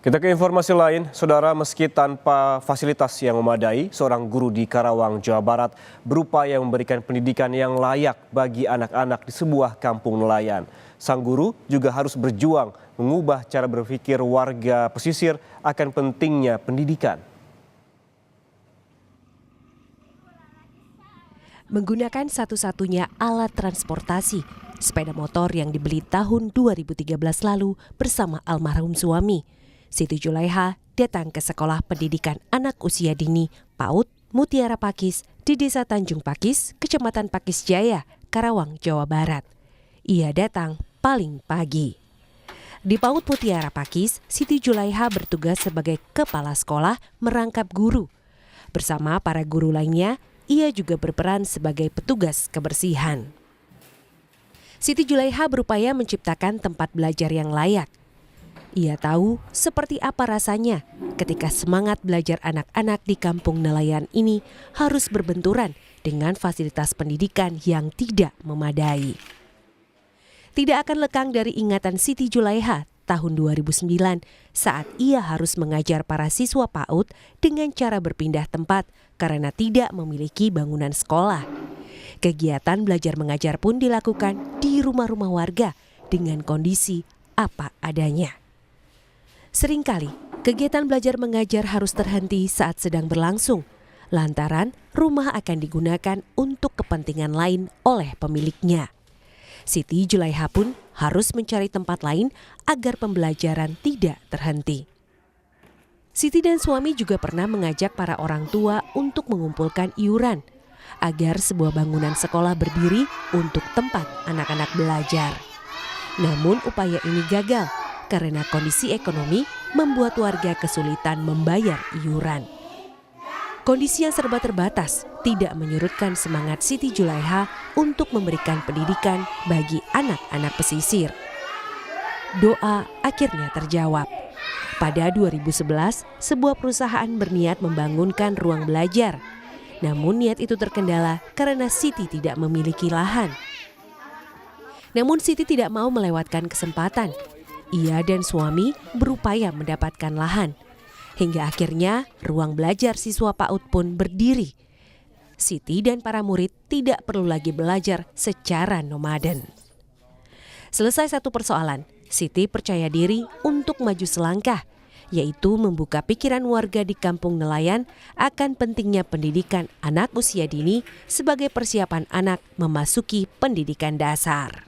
Kita ke informasi lain, saudara, meski tanpa fasilitas yang memadai, seorang guru di Karawang, Jawa Barat berupaya memberikan pendidikan yang layak bagi anak-anak di sebuah kampung nelayan. Sang guru juga harus berjuang mengubah cara berpikir warga pesisir akan pentingnya pendidikan. Menggunakan satu-satunya alat transportasi, sepeda motor yang dibeli tahun 2013 lalu bersama almarhum suami, Siti Julaiha datang ke sekolah pendidikan anak usia dini PAUD Mutiara Pakis di Desa Tanjung Pakis, Kecamatan Pakis Jaya, Karawang, Jawa Barat. Ia datang paling pagi. Di PAUD Mutiara Pakis, Siti Julaiha bertugas sebagai kepala sekolah merangkap guru. Bersama para guru lainnya, ia juga berperan sebagai petugas kebersihan. Siti Julaiha berupaya menciptakan tempat belajar yang layak. Ia tahu seperti apa rasanya ketika semangat belajar anak-anak di kampung nelayan ini harus berbenturan dengan fasilitas pendidikan yang tidak memadai. Tidak akan lekang dari ingatan Siti Julaiha tahun 2009 saat ia harus mengajar para siswa PAUD dengan cara berpindah tempat karena tidak memiliki bangunan sekolah. Kegiatan belajar mengajar pun dilakukan di rumah-rumah warga dengan kondisi apa adanya. Seringkali, kegiatan belajar mengajar harus terhenti saat sedang berlangsung, lantaran rumah akan digunakan untuk kepentingan lain oleh pemiliknya. Siti Julaiha pun harus mencari tempat lain agar pembelajaran tidak terhenti. Siti dan suami juga pernah mengajak para orang tua untuk mengumpulkan iuran, agar sebuah bangunan sekolah berdiri untuk tempat anak-anak belajar. Namun upaya ini gagal, karena kondisi ekonomi membuat warga kesulitan membayar iuran. Kondisi yang serba terbatas tidak menyurutkan semangat Siti Julaiha untuk memberikan pendidikan bagi anak-anak pesisir. Doa akhirnya terjawab. Pada 2011, sebuah perusahaan berniat membangunkan ruang belajar. Namun niat itu terkendala karena Siti tidak memiliki lahan. Namun Siti tidak mau melewatkan kesempatan. Ia dan suami berupaya mendapatkan lahan. Hingga akhirnya ruang belajar siswa PAUD pun berdiri. Siti dan para murid tidak perlu lagi belajar secara nomaden. Selesai satu persoalan, Siti percaya diri untuk maju selangkah, yaitu membuka pikiran warga di kampung nelayan akan pentingnya pendidikan anak usia dini sebagai persiapan anak memasuki pendidikan dasar.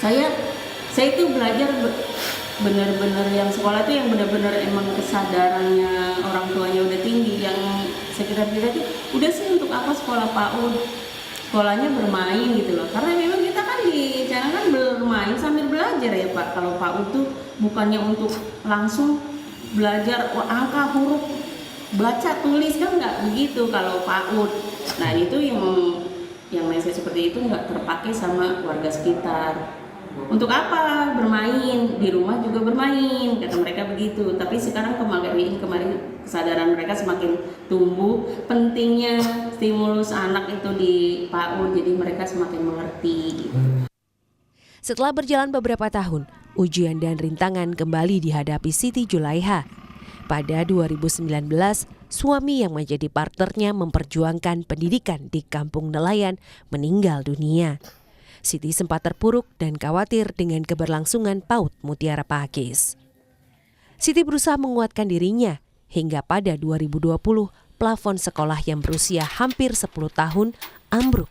Saya itu belajar benar-benar yang sekolah itu yang benar-benar emang kesadarannya orang tuanya udah tinggi, yang sekitar kita itu udah sih untuk apa sekolah PAUD, sekolahnya bermain gitu loh, karena memang kita kan dicanangkan bermain sambil belajar ya Pak. Kalau PAUD tuh bukannya untuk langsung belajar angka, huruf, baca, tulis, kan nggak begitu kalau PAUD. Nah itu yang mindset seperti itu nggak terpakai sama warga sekitar. Untuk apa bermain, di rumah juga bermain, kata mereka begitu. Tapi sekarang kemarin kesadaran mereka semakin tumbuh, pentingnya stimulus anak itu di PAUD, jadi mereka semakin mengerti. Setelah berjalan beberapa tahun, ujian dan rintangan kembali dihadapi Siti Julaiha. Pada 2019, suami yang menjadi partnernya memperjuangkan pendidikan di kampung nelayan meninggal dunia. Siti sempat terpuruk dan khawatir dengan keberlangsungan PAUD Mutiara Pakis. Siti berusaha menguatkan dirinya hingga pada 2020 plafon sekolah yang berusia hampir 10 tahun ambruk.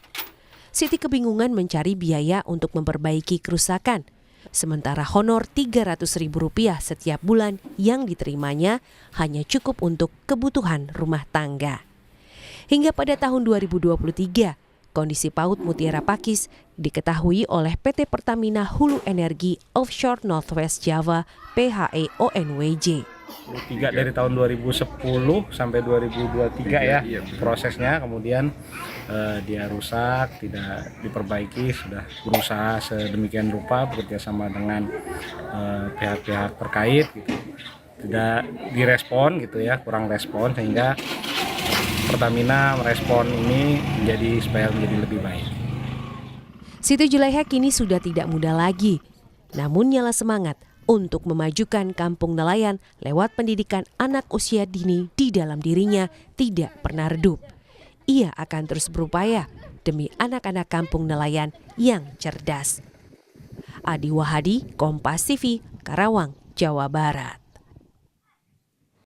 Siti kebingungan mencari biaya untuk memperbaiki kerusakan, sementara honor Rp300.000 setiap bulan yang diterimanya hanya cukup untuk kebutuhan rumah tangga. Hingga pada tahun 2023, kondisi PAUD Mutiara Pakis diketahui oleh PT Pertamina Hulu Energi Offshore Northwest Java (PHE ONWJ). Dari tahun 2010 sampai 2023 ya prosesnya, kemudian dia rusak, tidak diperbaiki, sudah berusaha sedemikian rupa bekerjasama dengan pihak-pihak terkait gitu. Tidak direspon gitu ya, kurang respon, sehingga Pertamina merespon ini supaya menjadi lebih baik. Siti Julaiha kini sudah tidak muda lagi, namun nyala semangat untuk memajukan kampung nelayan lewat pendidikan anak usia dini di dalam dirinya tidak pernah redup. Ia akan terus berupaya demi anak-anak kampung nelayan yang cerdas. Adi Wahadi, Kompas TV, Karawang, Jawa Barat.